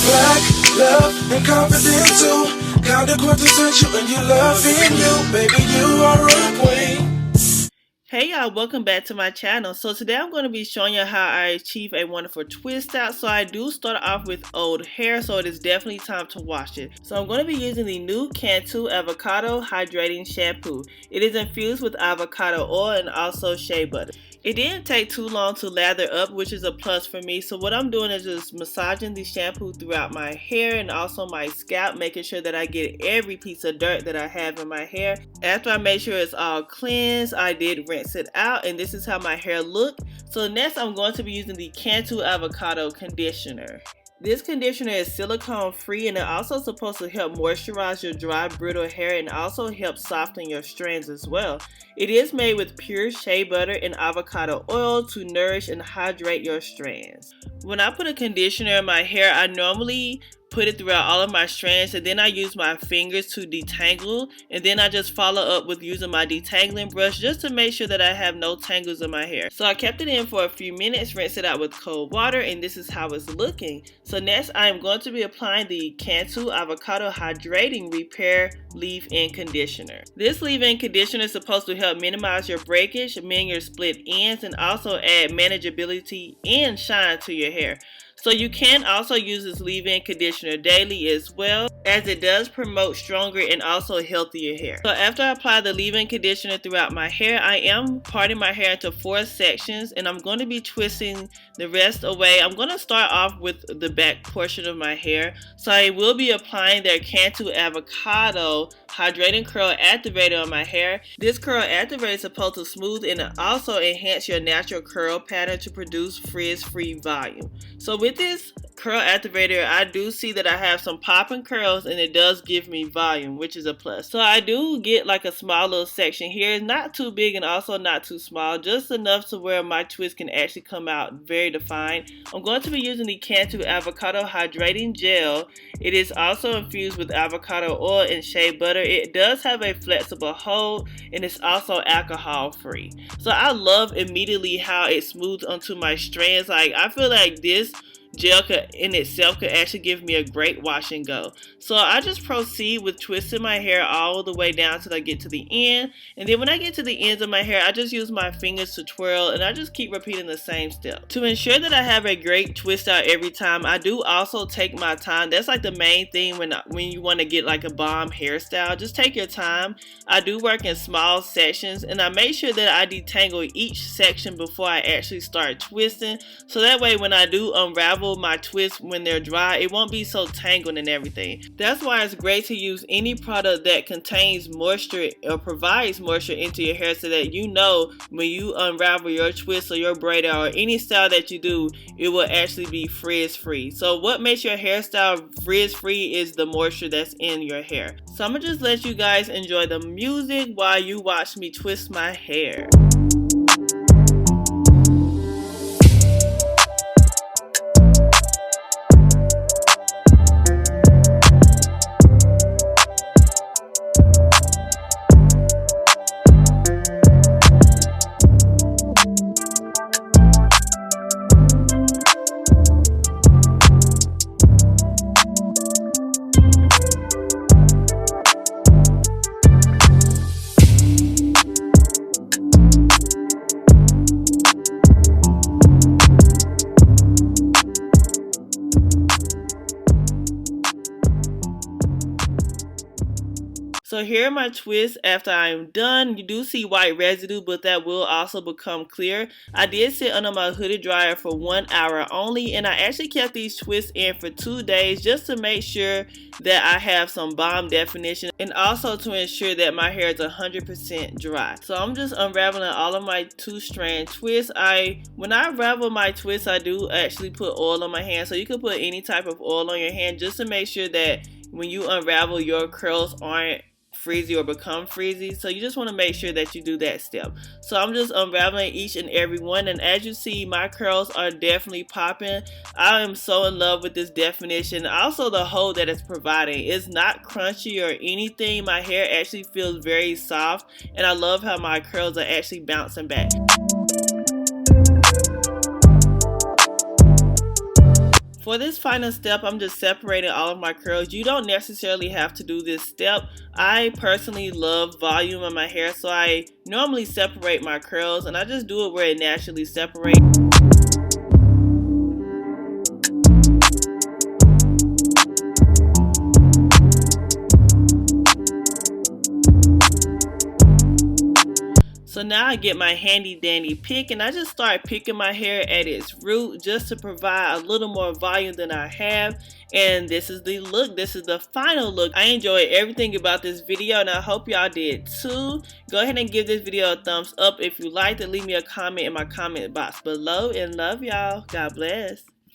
black, love, and confidence too. Kinda quintessential and you loving you. Baby, you are a queen. Hey y'all, welcome back to my channel. So today I'm going to be showing you how I achieve a wonderful twist out. So I do start off with old hair, so it is definitely time to wash it. So I'm going to be using the new Cantu Avocado Hydrating Shampoo. It is infused with avocado oil and also shea butter. It didn't take too long to lather up, which is a plus for me. So what I'm doing is just massaging the shampoo throughout my hair and also my scalp, making sure that I get every piece of dirt that I have in my hair. After I make sure it's all cleansed, I did rinse it out, and this is how my hair looked. So next I'm going to be using the Cantu Avocado Conditioner. This conditioner is silicone free, and it's also supposed to help moisturize your dry, brittle hair and also help soften your strands as well. It is made with pure shea butter and avocado oil to nourish and hydrate your strands. When I put a conditioner in my hair, I normally put it throughout all of my strands, and then I use my fingers to detangle, and then I just follow up with using my detangling brush just to make sure that I have no tangles in my hair. So I kept it in for a few minutes, rinse it out with cold water, and this is how it's looking. So next I am going to be applying the Cantu Avocado Hydrating Repair Leave-In Conditioner. This leave-in conditioner is supposed to help minimize your breakage, mend your split ends, and also add manageability and shine to your hair. So you can also use this leave-in conditioner daily as well, as it does promote stronger and also healthier hair. So after I apply the leave-in conditioner throughout my hair, I am parting my hair into 4 sections, and I'm going to be twisting the rest away. I'm going to start off with the back portion of my hair. So I will be applying their Cantu Avocado Hydrating Curl Activator on my hair. This curl activator is supposed to smooth and also enhance your natural curl pattern to produce frizz-free volume. So with this curl activator, I do see that I have some popping curls, and it does give me volume, which is a plus. So I do get like a small little section here. It's not too big and also not too small, just enough to where my twist can actually come out very defined. I'm going to be using the Cantu Avocado Hydrating Gel. It is also infused with avocado oil and shea butter. It does have a flexible hold, and it's also alcohol free. So I love immediately how it smooths onto my strands. Like, I feel like this gel in itself could actually give me a great wash and go. So I just proceed with twisting my hair all the way down till I get to the end, and then when I get to the ends of my hair, I just use my fingers to twirl, and I just keep repeating the same step. To ensure that I have a great twist out every time, I do also take my time. That's like the main thing when you want to get like a bomb hairstyle. Just take your time. I do work in small sections, and I make sure that I detangle each section before I actually start twisting, so that way when I do unravel my twists when they're dry, it won't be so tangled and everything. That's why it's great to use any product that contains moisture or provides moisture into your hair, so that you know when you unravel your twist or your braid or any style that you do, it will actually be frizz free. So what makes your hairstyle frizz free is the moisture that's in your hair. So I'm gonna just let you guys enjoy the music while you watch me twist my hair. So here are my twists after I'm done. You do see white residue, but that will also become clear. I did sit under my hooded dryer for 1 hour only, and I actually kept these twists in for 2 days just to make sure that I have some bomb definition, and also to ensure that my hair is 100% dry. So I'm just unraveling all of my 2-strand twists. When I unravel my twists, I do actually put oil on my hand. So you can put any type of oil on your hand just to make sure that when you unravel, your curls aren't frizzy or become frizzy. So you just want to make sure that you do that step. So I'm just unraveling each and every one, and as you see, my curls are definitely popping. I am so in love with this definition. Also, the hold that it's providing is not crunchy or anything. My hair actually feels very soft, and I love how my curls are actually bouncing back. For this final step, I'm just separating all of my curls. You don't necessarily have to do this step. I personally love volume in my hair, so I normally separate my curls, and I just do it where it naturally separates. So now I get my handy dandy pick and I just start picking my hair at its root just to provide a little more volume than I have. And this is the look. This is the final look. I enjoyed everything about this video and I hope y'all did too. Go ahead and give this video a thumbs up if you liked it. Leave me a comment in my comment box below and love y'all. God bless.